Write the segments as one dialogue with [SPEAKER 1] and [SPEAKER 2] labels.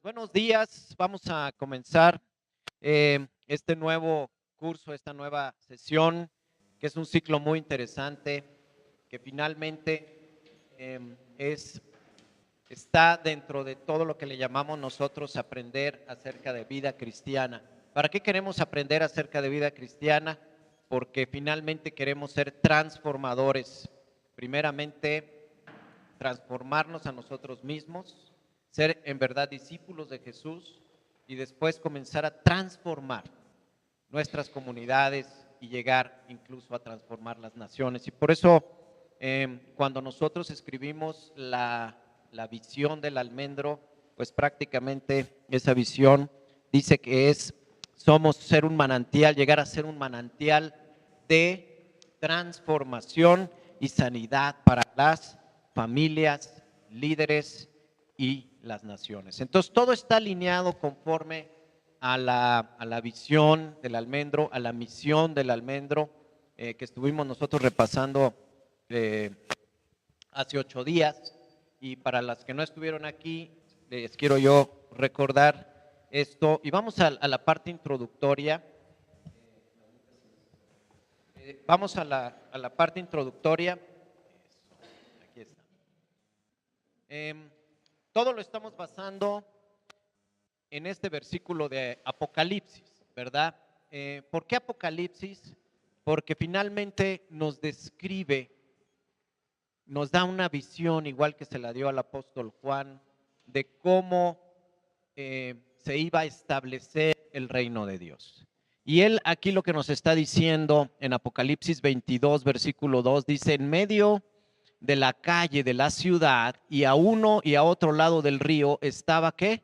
[SPEAKER 1] Pues buenos días, vamos a comenzar este nuevo curso, esta nueva sesión, que es un ciclo muy interesante, que finalmente está dentro de todo lo que le llamamos nosotros aprender acerca de vida cristiana. ¿Para qué queremos aprender acerca de vida cristiana? Porque finalmente queremos ser transformadores. Primeramente, transformarnos a nosotros mismos, ser en verdad discípulos de Jesús y después comenzar a transformar nuestras comunidades y llegar incluso a transformar las naciones. Y por eso cuando nosotros escribimos la visión del almendro, pues prácticamente esa visión dice que somos ser un manantial, llegar a ser un manantial de transformación y sanidad para las familias, líderes y las naciones. Entonces todo está alineado conforme a la visión del almendro, a la misión del almendro, que estuvimos nosotros repasando hace 8 días. Y para las que no estuvieron aquí, les quiero yo recordar esto. Y vamos a la parte introductoria. Vamos a la parte introductoria. Aquí está. Todo lo estamos basando en este versículo de Apocalipsis, ¿verdad? ¿Por qué Apocalipsis? Porque finalmente nos describe, nos da una visión, igual que se la dio al apóstol Juan, de cómo se iba a establecer el reino de Dios. Y él aquí lo que nos está diciendo en Apocalipsis 22, versículo 2, dice: en medio de la calle de la ciudad y a uno y a otro lado del río estaba, ¿qué?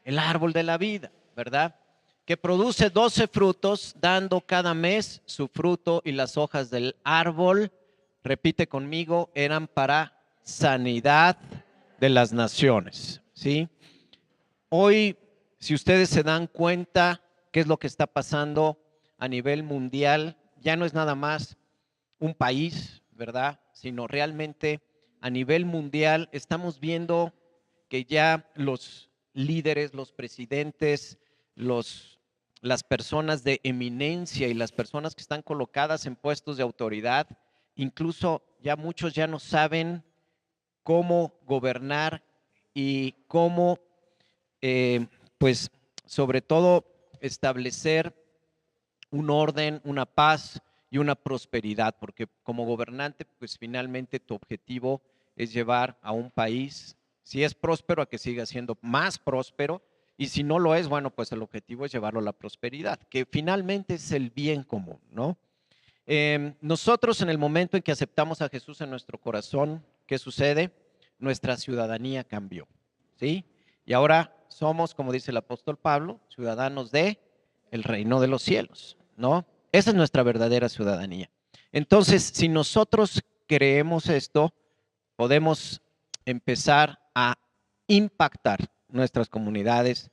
[SPEAKER 1] El árbol de la vida, ¿verdad? Que produce 12 frutos, dando cada mes su fruto, y las hojas del árbol, repite conmigo, eran para sanidad de las naciones, ¿sí? Hoy, si ustedes se dan cuenta qué es lo que está pasando a nivel mundial, ya no es nada más un país, ¿verdad? Sino realmente a nivel mundial estamos viendo que ya los líderes, los presidentes, las personas de eminencia y las personas que están colocadas en puestos de autoridad, incluso ya muchos ya no saben cómo gobernar y cómo, pues, sobre todo establecer un orden, una paz y una prosperidad, porque como gobernante, pues finalmente tu objetivo es llevar a un país, si es próspero, a que siga siendo más próspero, y si no lo es, bueno, pues el objetivo es llevarlo a la prosperidad, que finalmente es el bien común, ¿no? Nosotros en el momento en que aceptamos a Jesús en nuestro corazón, ¿qué sucede? Nuestra ciudadanía cambió, ¿sí? Y ahora somos, como dice el apóstol Pablo, ciudadanos de el reino de los cielos, ¿no? Esa es nuestra verdadera ciudadanía. Entonces, si nosotros creemos esto, podemos empezar a impactar nuestras comunidades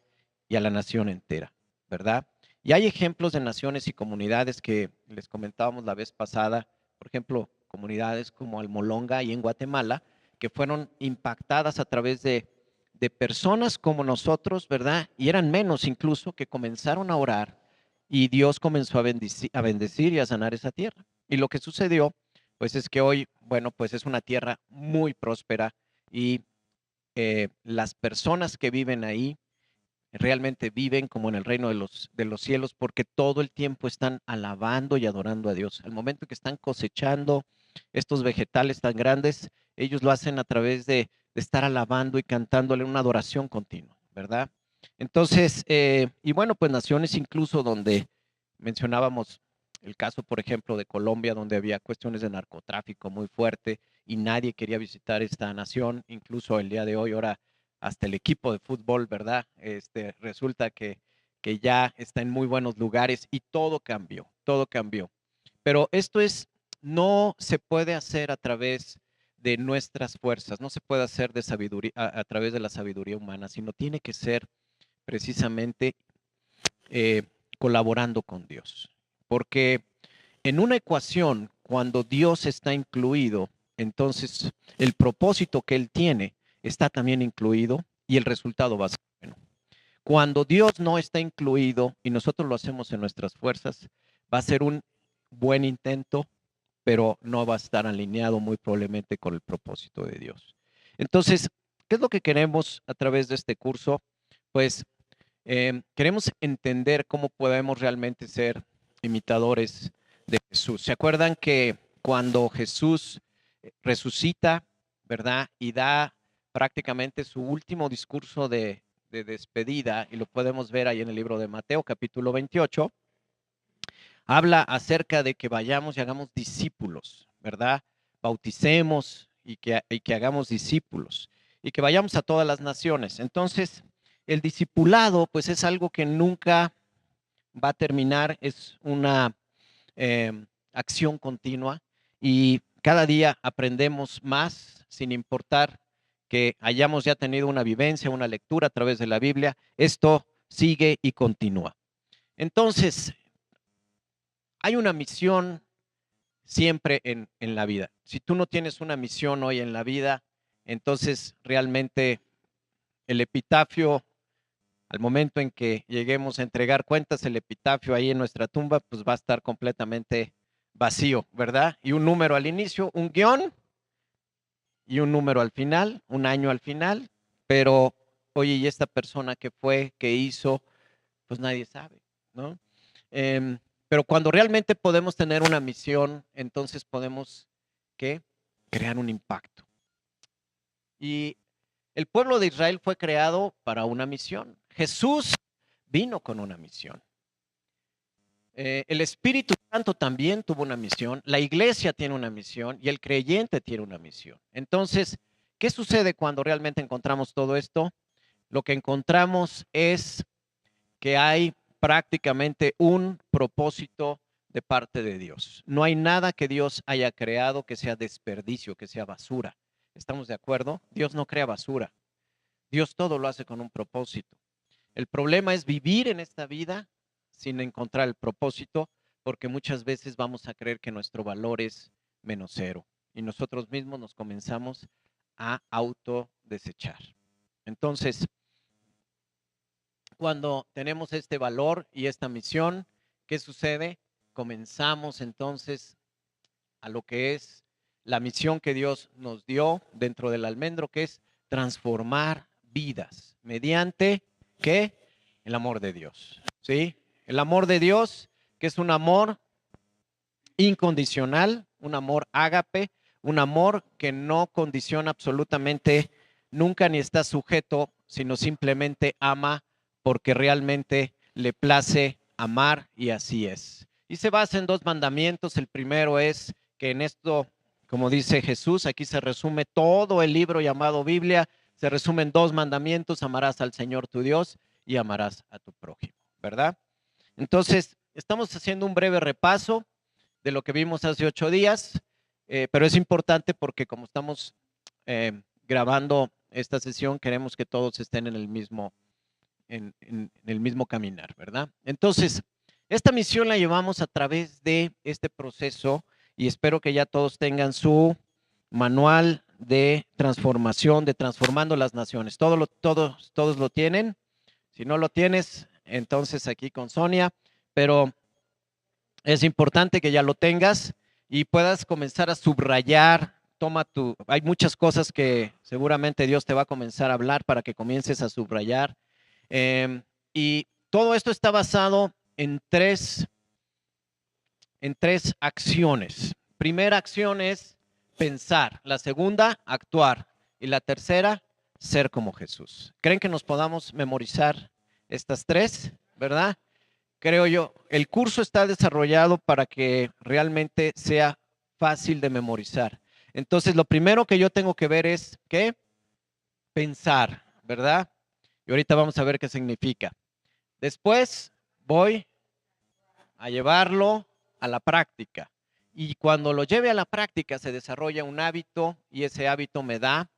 [SPEAKER 1] y a la nación entera, ¿verdad? Y hay ejemplos de naciones y comunidades que les comentábamos la vez pasada, por ejemplo, comunidades como Almolonga y en Guatemala, que fueron impactadas a través de personas como nosotros, ¿verdad? Y eran menos incluso, que comenzaron a orar y Dios comenzó a bendecir y a sanar esa tierra. Y lo que sucedió, pues es que hoy, bueno, pues es una tierra muy próspera y las personas que viven ahí realmente viven como en el reino de los cielos, porque todo el tiempo están alabando y adorando a Dios. Al momento que están cosechando estos vegetales tan grandes, ellos lo hacen a través de estar alabando y cantándole una adoración continua, ¿verdad? Entonces, y bueno, pues naciones incluso donde mencionábamos el caso, por ejemplo, de Colombia, donde había cuestiones de narcotráfico muy fuerte y nadie quería visitar esta nación, incluso el día de hoy, ahora hasta el equipo de fútbol, ¿verdad? Resulta que ya está en muy buenos lugares y todo cambió, todo cambió. Pero esto no se puede hacer a través de nuestras fuerzas, no se puede hacer de sabiduría, a través de la sabiduría humana, sino tiene que ser precisamente colaborando con Dios. Porque en una ecuación, cuando Dios está incluido, entonces el propósito que Él tiene está también incluido y el resultado va a ser bueno. cuando Dios no está incluido y nosotros lo hacemos en nuestras fuerzas, va a ser un buen intento, pero no va a estar alineado muy probablemente con el propósito de Dios. Entonces, ¿qué es lo que queremos a través de este curso? Pues queremos entender cómo podemos realmente ser imitadores de Jesús. ¿Se acuerdan que cuando Jesús resucita, verdad, y da prácticamente su último discurso de despedida, y lo podemos ver ahí en el libro de Mateo, capítulo 28, habla acerca de que vayamos y hagamos discípulos, ¿verdad? Bauticemos y que hagamos discípulos y que vayamos a todas las naciones. Entonces, el discipulado, pues es algo que nunca va a terminar, es una acción continua y cada día aprendemos más sin importar que hayamos ya tenido una vivencia, una lectura a través de la Biblia, esto sigue y continúa. Entonces, hay una misión siempre en la vida. Si tú no tienes una misión hoy en la vida, entonces realmente el epitafio, al momento en que lleguemos a entregar cuentas, el epitafio ahí en nuestra tumba, pues va a estar completamente vacío, ¿verdad? Y un número al inicio, un guión y un número al final, un año al final, pero oye, ¿y esta persona que fue, que hizo? Pues nadie sabe, ¿no? Pero cuando realmente podemos tener una misión, entonces podemos, ¿qué? Crear un impacto. Y el pueblo de Israel fue creado para una misión. Jesús vino con una misión. El Espíritu Santo también tuvo una misión, la iglesia tiene una misión y el creyente tiene una misión. Entonces, ¿qué sucede cuando realmente encontramos todo esto? Lo que encontramos es que hay prácticamente un propósito de parte de Dios. No hay nada que Dios haya creado que sea desperdicio, que sea basura. ¿Estamos de acuerdo? Dios no crea basura. Dios todo lo hace con un propósito. El problema es vivir en esta vida sin encontrar el propósito, porque muchas veces vamos a creer que nuestro valor es menos cero y nosotros mismos nos comenzamos a autodesechar. Entonces, cuando tenemos este valor y esta misión, ¿qué sucede? Comenzamos entonces a lo que es la misión que Dios nos dio dentro del almendro, que es transformar vidas mediante, ¿qué? El amor de Dios, ¿sí? El amor de Dios, que es un amor incondicional, un amor ágape, un amor que no condiciona absolutamente nunca ni está sujeto, sino simplemente ama porque realmente le place amar y así es. Y se basa en dos mandamientos. El primero es que en esto, como dice Jesús, aquí se resume todo el libro llamado Biblia, se resumen dos mandamientos: amarás al Señor tu Dios y amarás a tu prójimo, ¿verdad? Entonces, estamos haciendo un breve repaso de lo que vimos hace 8 días, pero es importante porque como estamos grabando esta sesión, queremos que todos estén en el mismo, en el mismo caminar, ¿verdad? Entonces, esta misión la llevamos a través de este proceso y espero que ya todos tengan su manual de transformación, de transformando las naciones. Todos lo tienen. Si no lo tienes, entonces aquí con Sonia, pero es importante que ya lo tengas y puedas comenzar a subrayar. Hay muchas cosas que seguramente Dios te va a comenzar a hablar para que comiences a subrayar. Y todo esto está basado en tres acciones. Primera acción es pensar, la segunda, actuar y la tercera, ser como Jesús. ¿Creen que nos podamos memorizar estas tres, verdad? Creo yo, el curso está desarrollado para que realmente sea fácil de memorizar. Entonces, lo primero que yo tengo que ver es, ¿qué? Pensar, ¿verdad? Y ahorita vamos a ver qué significa. Después voy a llevarlo a la práctica. Y cuando lo lleve a la práctica se desarrolla un hábito y ese hábito me da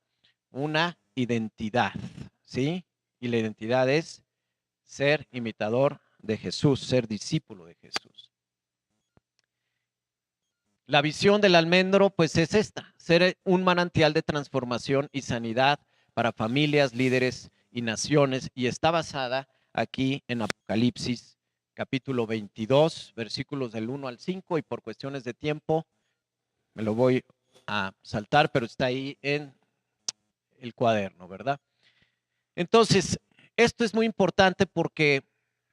[SPEAKER 1] una identidad, ¿sí? Y la identidad es ser imitador de Jesús, ser discípulo de Jesús. La visión del almendro, pues es esta: ser un manantial de transformación y sanidad para familias, líderes y naciones, y está basada aquí en Apocalipsis capítulo 22, versículos del 1 al 5, y por cuestiones de tiempo me lo voy a saltar, pero está ahí en el cuaderno, ¿verdad? Entonces, esto es muy importante porque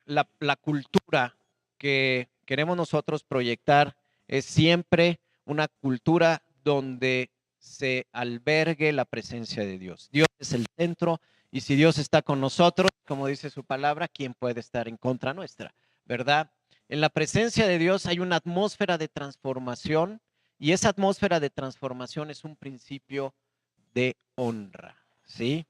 [SPEAKER 1] la cultura que queremos nosotros proyectar es siempre una cultura donde se albergue la presencia de Dios. Dios es el centro, y si Dios está con nosotros, como dice su palabra, ¿quién puede estar en contra nuestra? ¿Verdad? En la presencia de Dios hay una atmósfera de transformación, y esa atmósfera de transformación es un principio de honra, ¿sí?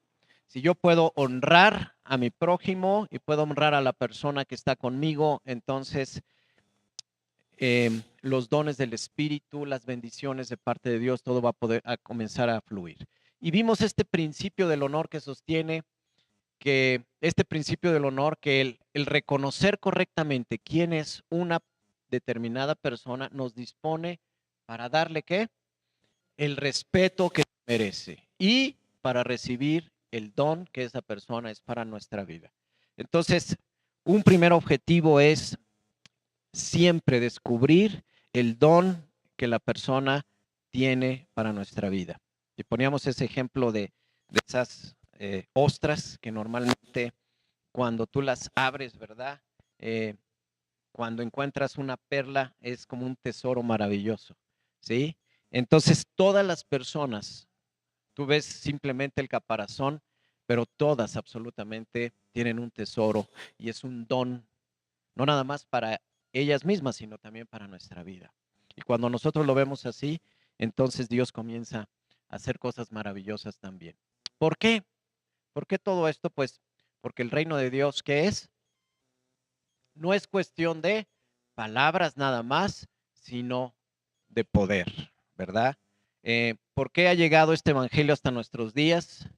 [SPEAKER 1] Si yo puedo honrar a mi prójimo y puedo honrar a la persona que está conmigo, entonces los dones del Espíritu, las bendiciones de parte de Dios, todo va a comenzar a fluir. Y vimos este principio del honor que sostiene, que este principio del honor, que el reconocer correctamente quién es una determinada persona, nos dispone para darle ¿qué? El respeto que merece y para recibir el don que esa persona es para nuestra vida. Entonces, un primer objetivo es siempre descubrir el don que la persona tiene para nuestra vida. Y poníamos ese ejemplo de esas ostras que normalmente cuando tú las abres, ¿verdad? Cuando encuentras una perla es como un tesoro maravilloso, ¿sí? Entonces todas las personas, tú ves simplemente el caparazón, pero todas absolutamente tienen un tesoro, y es un don, no nada más para ellas mismas, sino también para nuestra vida. Y cuando nosotros lo vemos así, entonces Dios comienza a hacer cosas maravillosas también. ¿Por qué? ¿Por qué todo esto? Pues porque el reino de Dios, ¿qué es? No es cuestión de palabras nada más, sino de poder, ¿verdad? ¿Por qué ha llegado este evangelio hasta nuestros días?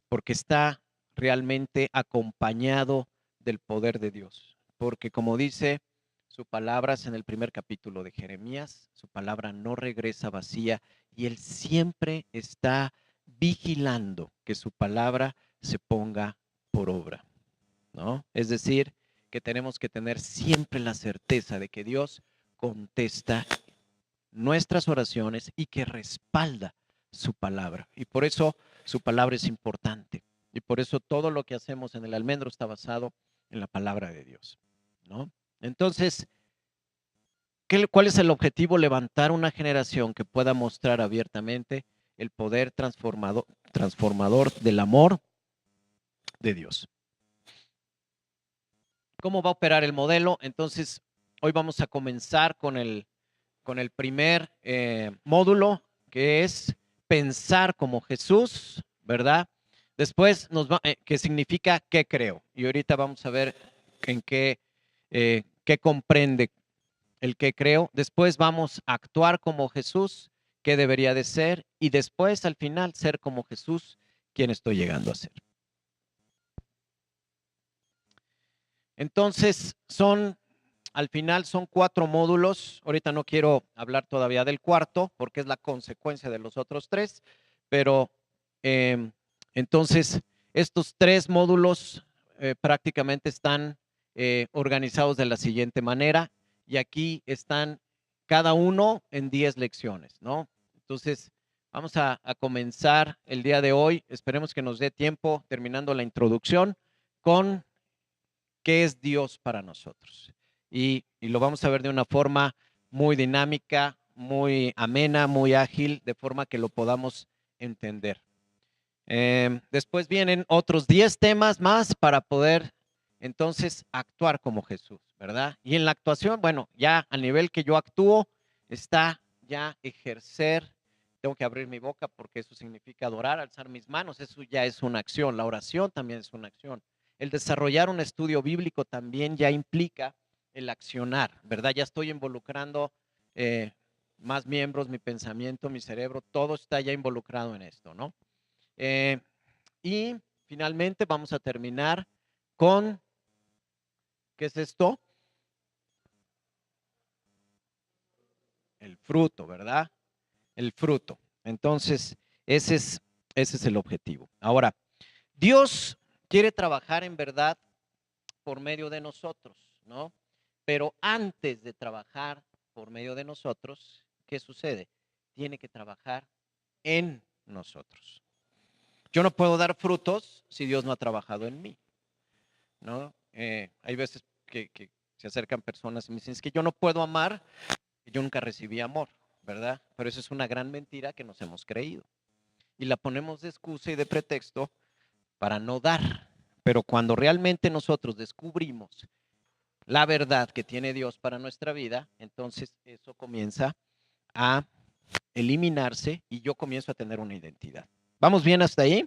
[SPEAKER 1] Porque está realmente acompañado del poder de Dios. Porque como dice su palabra en el primer capítulo de Jeremías, su palabra no regresa vacía, y Él siempre está vigilando que su palabra se ponga por obra, ¿no? Es decir, que tenemos que tener siempre la certeza de que Dios contesta nuestras oraciones y que respalda su palabra. Y por eso su palabra es importante. Y por eso todo lo que hacemos en el almendro está basado en la palabra de Dios, ¿no? Entonces, ¿cuál es el objetivo? Levantar una generación que pueda mostrar abiertamente el poder transformador del amor de Dios. ¿Cómo va a operar el modelo? Entonces, hoy vamos a comenzar con el primer módulo, que es pensar como Jesús, ¿verdad? Después que significa qué creo. Y ahorita vamos a ver en qué comprende el qué creo. Después vamos a actuar como Jesús, qué debería de ser. Y después, al final, ser como Jesús, quién estoy llegando a ser. Entonces, al final son 4 módulos. Ahorita no quiero hablar todavía del cuarto porque es la consecuencia de los otros 3, pero entonces estos 3 módulos prácticamente están organizados de la siguiente manera, y aquí están cada uno en 10 lecciones, ¿no? Entonces vamos a comenzar el día de hoy. Esperemos que nos dé tiempo, terminando la introducción, con qué es Dios para nosotros. Y lo vamos a ver de una forma muy dinámica, muy amena, muy ágil, de forma que lo podamos entender. Después vienen otros 10 temas más para poder entonces actuar como Jesús, ¿verdad? Y en la actuación, bueno, ya a nivel que yo actúo, está ya ejercer. Tengo que abrir mi boca porque eso significa adorar, alzar mis manos, eso ya es una acción. La oración también es una acción. El desarrollar un estudio bíblico también ya implica el accionar, ¿verdad? Ya estoy involucrando más miembros, mi pensamiento, mi cerebro, todo está ya involucrado en esto, ¿no? Y finalmente vamos a terminar con, ¿qué es esto? El fruto, ¿verdad? El fruto. Entonces, ese es el objetivo. Ahora, Dios quiere trabajar en verdad por medio de nosotros, ¿no? Pero antes de trabajar por medio de nosotros, ¿qué sucede? Tiene que trabajar en nosotros. Yo no puedo dar frutos si Dios no ha trabajado en mí, ¿no? Hay veces que se acercan personas y me dicen, es que yo no puedo amar, yo nunca recibí amor, ¿verdad? Pero eso es una gran mentira que nos hemos creído. Y la ponemos de excusa y de pretexto para no dar. Pero cuando realmente nosotros descubrimos la verdad que tiene Dios para nuestra vida, entonces eso comienza a eliminarse y yo comienzo a tener una identidad. ¿Vamos bien hasta ahí?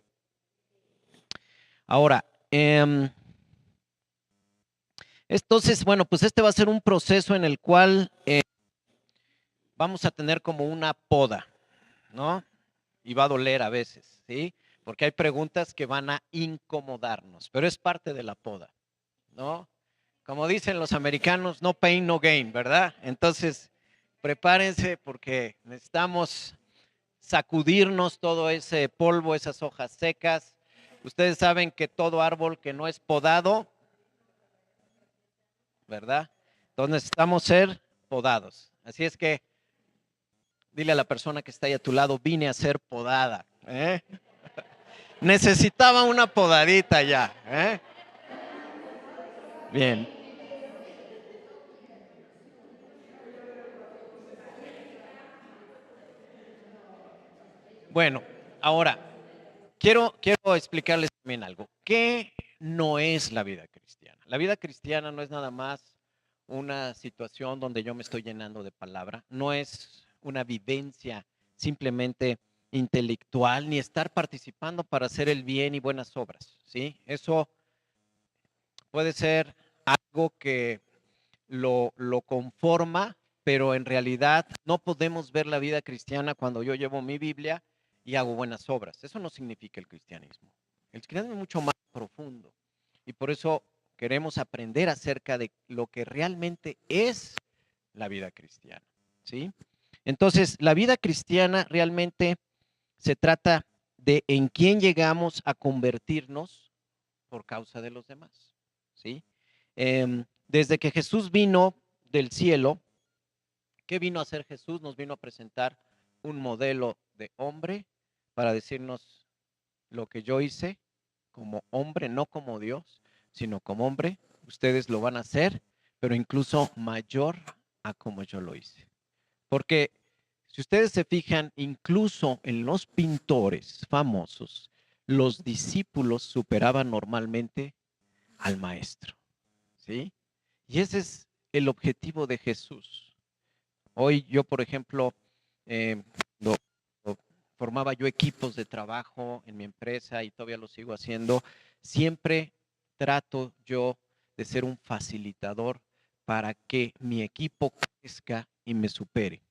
[SPEAKER 1] Ahora, entonces, bueno, pues este va a ser un proceso en el cual vamos a tener como una poda, ¿no? Y va a doler a veces, ¿sí? Porque hay preguntas que van a incomodarnos, pero es parte de la poda, ¿no? Como dicen los americanos, no pain, no gain, ¿verdad? Entonces, prepárense porque necesitamos sacudirnos todo ese polvo, esas hojas secas. Ustedes saben que todo árbol que no es podado, ¿verdad? Entonces necesitamos ser podados. Así es que dile a la persona que está ahí a tu lado, vine a ser podada. Necesitaba una podadita ya. Bien. Bueno, ahora, quiero explicarles también algo. ¿Qué no es la vida cristiana? La vida cristiana no es nada más una situación donde yo me estoy llenando de palabra, no es una vivencia simplemente intelectual, ni estar participando para hacer el bien y buenas obras, ¿sí? Eso puede ser algo que lo conforma, pero en realidad no podemos ver la vida cristiana cuando yo llevo mi Biblia y hago buenas obras. Eso no significa el cristianismo. El cristianismo es mucho más profundo y por eso queremos aprender acerca de lo que realmente es la vida cristiana, ¿sí? Entonces, la vida cristiana realmente se trata de en quién llegamos a convertirnos por causa de los demás, ¿sí? Desde que Jesús vino del cielo, ¿qué vino a hacer Jesús? Nos vino a presentar un modelo de hombre para decirnos lo que yo hice como hombre, no como Dios, sino como hombre, ustedes lo van a hacer, pero incluso mayor a como yo lo hice. Porque si ustedes se fijan, incluso en los pintores famosos, los discípulos superaban normalmente al maestro, ¿sí? Y ese es el objetivo de Jesús. Hoy yo, por ejemplo, eh, lo, lo formaba yo equipos de trabajo en mi empresa y todavía lo sigo haciendo. Siempre trato yo de ser un facilitador para que mi equipo crezca y me supere,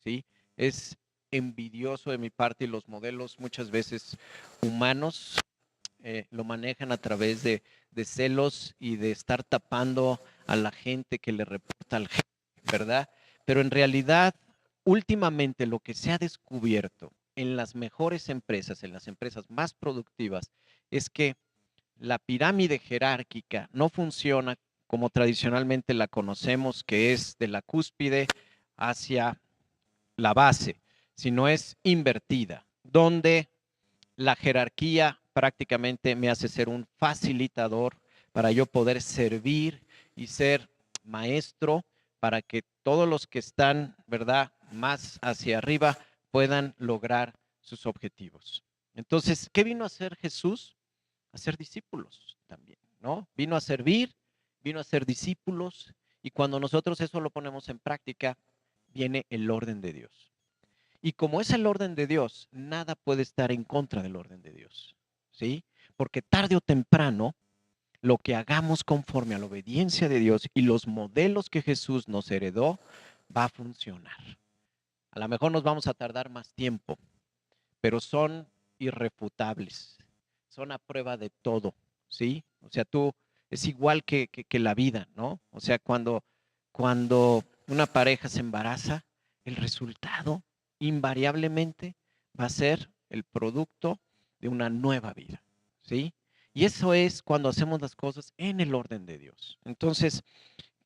[SPEAKER 1] ¿sí? Es envidioso de mi parte y los modelos muchas veces humanos lo manejan a través de celos y de estar tapando a la gente que le reporta al jefe, ¿verdad? Pero en realidad, últimamente lo que se ha descubierto en las mejores empresas, en las empresas más productivas, es que la pirámide jerárquica no funciona como tradicionalmente la conocemos, que es de la cúspide hacia la base, sino es invertida, donde la jerarquía prácticamente me hace ser un facilitador para yo poder servir y ser maestro para que todos los que están, ¿verdad?, más hacia arriba puedan lograr sus objetivos. Entonces, ¿qué vino a hacer Jesús? A ser discípulos también, ¿no? Vino a servir, vino a ser discípulos y cuando nosotros eso lo ponemos en práctica, viene el orden de Dios. Y como es el orden de Dios, nada puede estar en contra del orden de Dios, ¿sí? Porque tarde o temprano, lo que hagamos conforme a la obediencia de Dios y los modelos que Jesús nos heredó, va a funcionar. A lo mejor nos vamos a tardar más tiempo, pero son irrefutables, son a prueba de todo, ¿sí? O sea, es igual que la vida, ¿no? O sea, cuando una pareja se embaraza, el resultado invariablemente va a ser el producto de una nueva vida, ¿sí? Y eso es cuando hacemos las cosas en el orden de Dios. Entonces,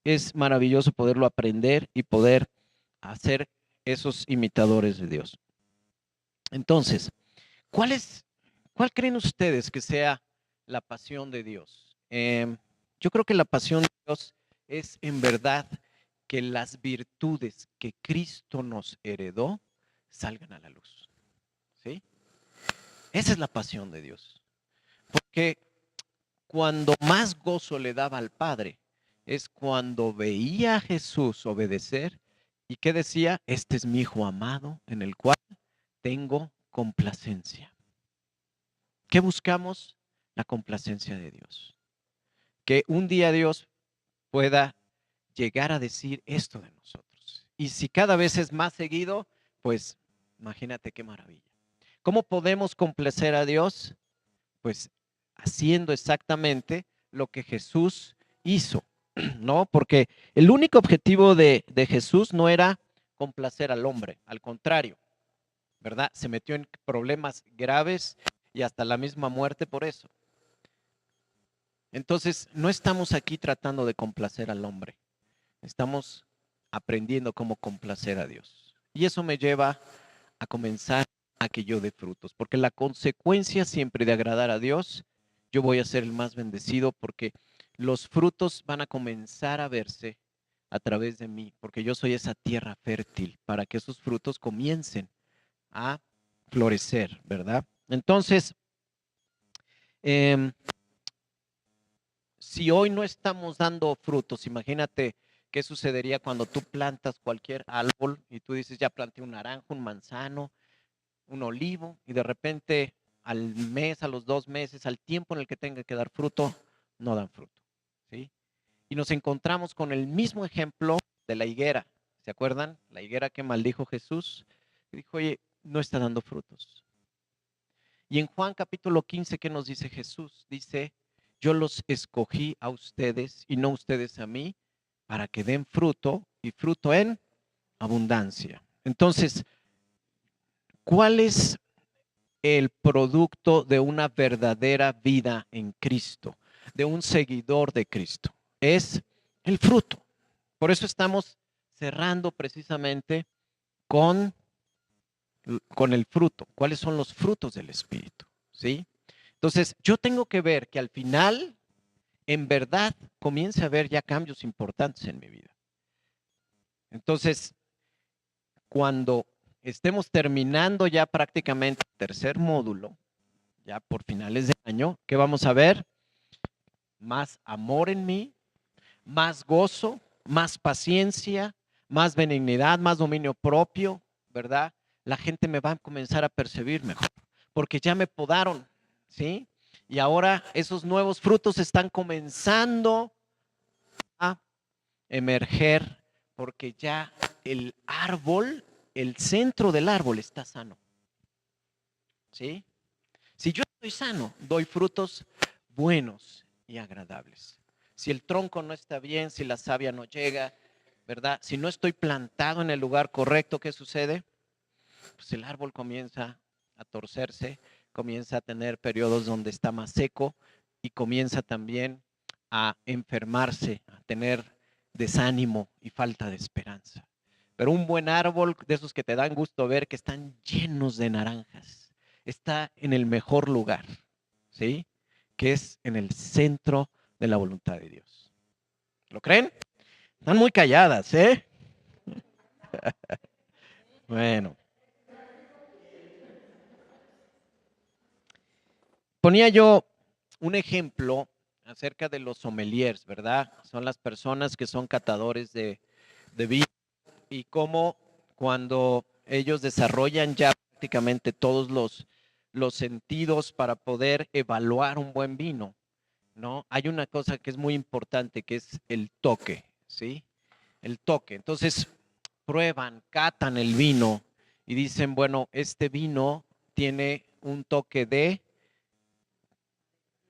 [SPEAKER 1] es maravilloso poderlo aprender y poder hacer esos imitadores de Dios. Entonces, ¿cuál creen ustedes que sea la pasión de Dios? Yo creo que la pasión de Dios es en verdad que las virtudes que Cristo nos heredó salgan a la luz. ¿Sí? Esa es la pasión de Dios. Porque cuando más gozo le daba al Padre es cuando veía a Jesús obedecer y que decía, este es mi Hijo amado en el cual tengo complacencia. ¿Qué buscamos? La complacencia de Dios. Que un día Dios pueda llegar a decir esto de nosotros. Y si cada vez es más seguido, pues imagínate qué maravilla. ¿Cómo podemos complacer a Dios? Pues haciendo exactamente lo que Jesús hizo, ¿no? Porque el único objetivo de Jesús no era complacer al hombre, al contrario, ¿verdad? Se metió en problemas graves y hasta la misma muerte por eso. Entonces, no estamos aquí tratando de complacer al hombre, estamos aprendiendo cómo complacer a Dios. Y eso me lleva a comenzar a que yo dé frutos, porque la consecuencia siempre de agradar a Dios, yo voy a ser el más bendecido porque los frutos van a comenzar a verse a través de mí, porque yo soy esa tierra fértil para que esos frutos comiencen a florecer, ¿verdad? Entonces, eh, si hoy no estamos dando frutos, imagínate qué sucedería cuando tú plantas cualquier árbol y tú dices, ya planté un naranjo, un manzano, un olivo, y de repente al mes, a los 2 meses, al tiempo en el que tenga que dar fruto, no dan fruto, ¿sí? Y nos encontramos con el mismo ejemplo de la higuera, ¿se acuerdan? La higuera que maldijo Jesús, y dijo, oye, no está dando frutos. Y en Juan capítulo 15, ¿qué nos dice Jesús? Dice, yo los escogí a ustedes y no ustedes a mí, para que den fruto y fruto en abundancia. Entonces, ¿cuál es el producto de una verdadera vida en Cristo, de un seguidor de Cristo? Es el fruto. Por eso estamos cerrando precisamente con el fruto. ¿Cuáles son los frutos del Espíritu? ¿Sí? Entonces, yo tengo que ver que al final, en verdad, comience a haber ya cambios importantes en mi vida. Entonces, cuando estemos terminando ya prácticamente el tercer módulo, ya por finales de año, ¿qué vamos a ver? Más amor en mí, más gozo, más paciencia, más benignidad, más dominio propio, ¿verdad? La gente me va a comenzar a percibir mejor, porque ya me podaron, ¿sí? Y ahora esos nuevos frutos están comenzando a emerger, porque ya el árbol, el centro del árbol está sano, ¿sí? Si yo estoy sano, doy frutos buenos y agradables. Si el tronco no está bien, si la savia no llega, ¿verdad? Si no estoy plantado en el lugar correcto, ¿qué sucede? Pues el árbol comienza a torcerse, comienza a tener periodos donde está más seco y comienza también a enfermarse, a tener desánimo y falta de esperanza. Pero un buen árbol, de esos que te dan gusto ver, que están llenos de naranjas, está en el mejor lugar, ¿sí? Que es en el centro de la voluntad de Dios. ¿Lo creen? Están muy calladas, ¿eh? Bueno. Ponía yo un ejemplo acerca de los sommeliers, ¿verdad? Son las personas que son catadores de vino y cómo cuando ellos desarrollan ya prácticamente todos los sentidos para poder evaluar un buen vino, ¿no? Hay una cosa que es muy importante, que es el toque, ¿sí? El toque. Entonces, prueban, catan el vino y dicen, bueno, este vino tiene un toque de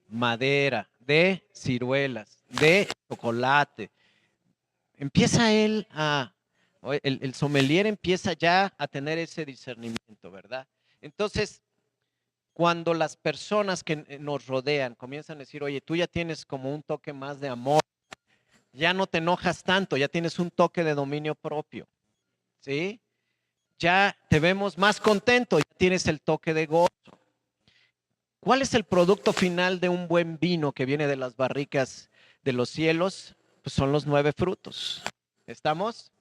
[SPEAKER 1] madera, de ciruelas, de chocolate. Empieza él el sommelier empieza ya a tener ese discernimiento, ¿verdad? Entonces, cuando las personas que nos rodean comienzan a decir, oye, tú ya tienes como un toque más de amor, ya no te enojas tanto, ya tienes un toque de dominio propio, ¿sí? Ya te vemos más contento, ya tienes el toque de gozo. ¿Cuál es el producto final de un buen vino que viene de las barricas de los cielos? Pues son los 9 frutos. ¿Estamos?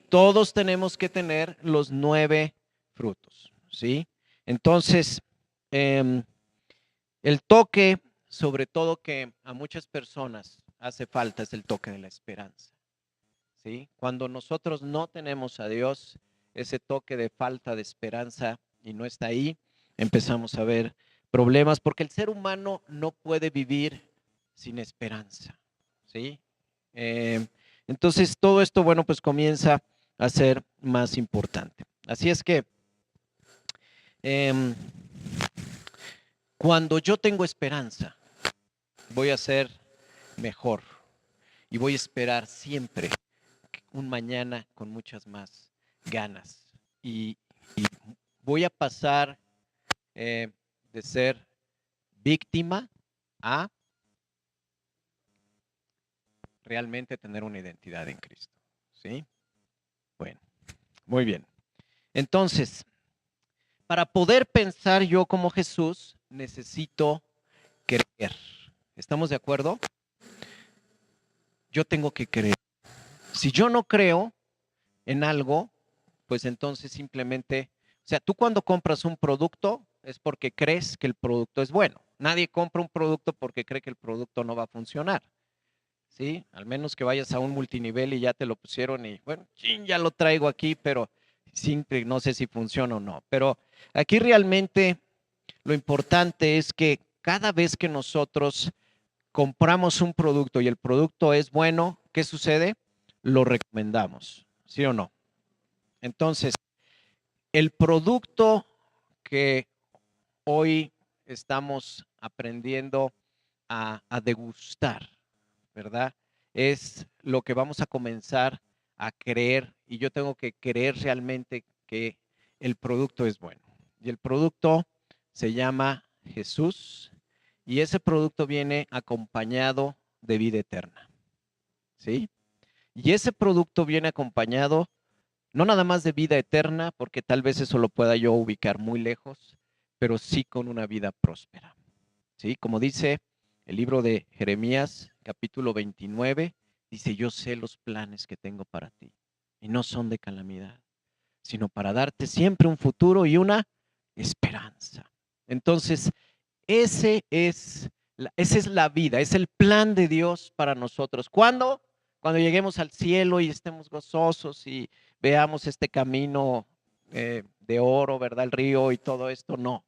[SPEAKER 1] Todos tenemos que tener los 9 frutos, ¿sí? Entonces, el toque, sobre todo que a muchas personas hace falta, es el toque de la esperanza, ¿sí? Cuando nosotros no tenemos a Dios, ese toque de falta de esperanza y no está ahí, empezamos a ver problemas, porque el ser humano no puede vivir sin esperanza, ¿sí? Entonces, todo esto, bueno, pues comienza a ser más importante. Así es que, cuando yo tengo esperanza, voy a ser mejor y voy a esperar siempre un mañana con muchas más ganas. Y voy a pasar de ser víctima a realmente tener una identidad en Cristo, ¿sí? Bueno, muy bien. Entonces, para poder pensar yo como Jesús, necesito creer. ¿Estamos de acuerdo? Yo tengo que creer. Si yo no creo en algo, pues entonces simplemente, o sea, tú cuando compras un producto es porque crees que el producto es bueno. Nadie compra un producto porque cree que el producto no va a funcionar, ¿sí? Al menos que vayas a un multinivel y ya te lo pusieron y, bueno, ya lo traigo aquí, pero simple, no sé si funciona o no. Pero aquí realmente lo importante es que cada vez que nosotros compramos un producto y el producto es bueno, ¿qué sucede? Lo recomendamos, ¿sí o no? Entonces, el producto que hoy estamos aprendiendo a degustar, ¿verdad? Es lo que vamos a comenzar a creer y yo tengo que creer realmente que el producto es bueno. Y el producto se llama Jesús y ese producto viene acompañado de vida eterna, ¿sí? Y ese producto viene acompañado no nada más de vida eterna, porque tal vez eso lo pueda yo ubicar muy lejos, pero sí con una vida próspera, ¿sí? Como dice el libro de Jeremías, capítulo 29, dice, yo sé los planes que tengo para ti, y no son de calamidad, sino para darte siempre un futuro y una esperanza. Entonces, esa es la vida, es el plan de Dios para nosotros. ¿Cuándo? Cuando lleguemos al cielo y estemos gozosos y veamos este camino de oro, ¿verdad? El río y todo esto. No,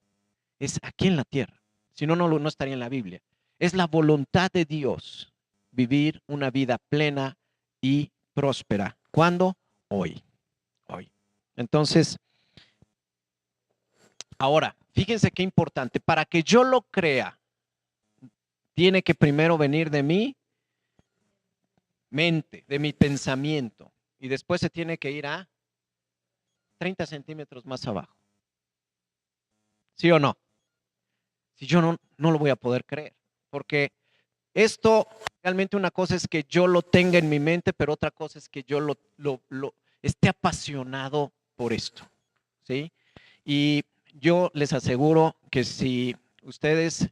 [SPEAKER 1] es aquí en la tierra. Si no, no estaría en la Biblia. Es la voluntad de Dios vivir una vida plena y próspera. ¿Cuándo? Hoy. Hoy. Entonces, ahora, fíjense qué importante. Para que yo lo crea, tiene que primero venir de mi mente, de mi pensamiento, y después se tiene que ir a 30 centímetros más abajo. ¿Sí o no? Si yo no lo voy a poder creer, porque esto realmente una cosa es que yo lo tenga en mi mente, pero otra cosa es que yo lo esté apasionado por esto, ¿sí? Y yo les aseguro que si ustedes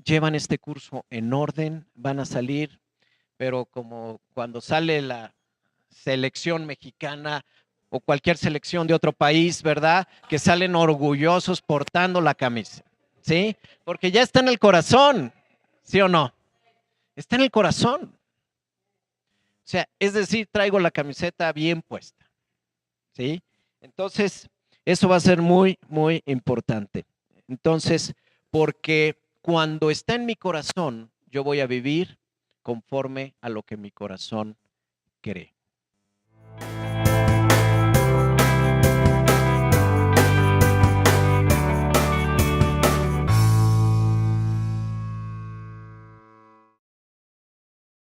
[SPEAKER 1] llevan este curso en orden, van a salir, pero como cuando sale la selección mexicana o cualquier selección de otro país, ¿verdad? Que salen orgullosos portando la camisa, ¿sí? Porque ya está en el corazón, ¿sí o no? Está en el corazón. O sea, es decir, traigo la camiseta bien puesta, ¿sí? Entonces, eso va a ser muy, muy importante. Entonces, porque cuando está en mi corazón, yo voy a vivir conforme a lo que mi corazón cree.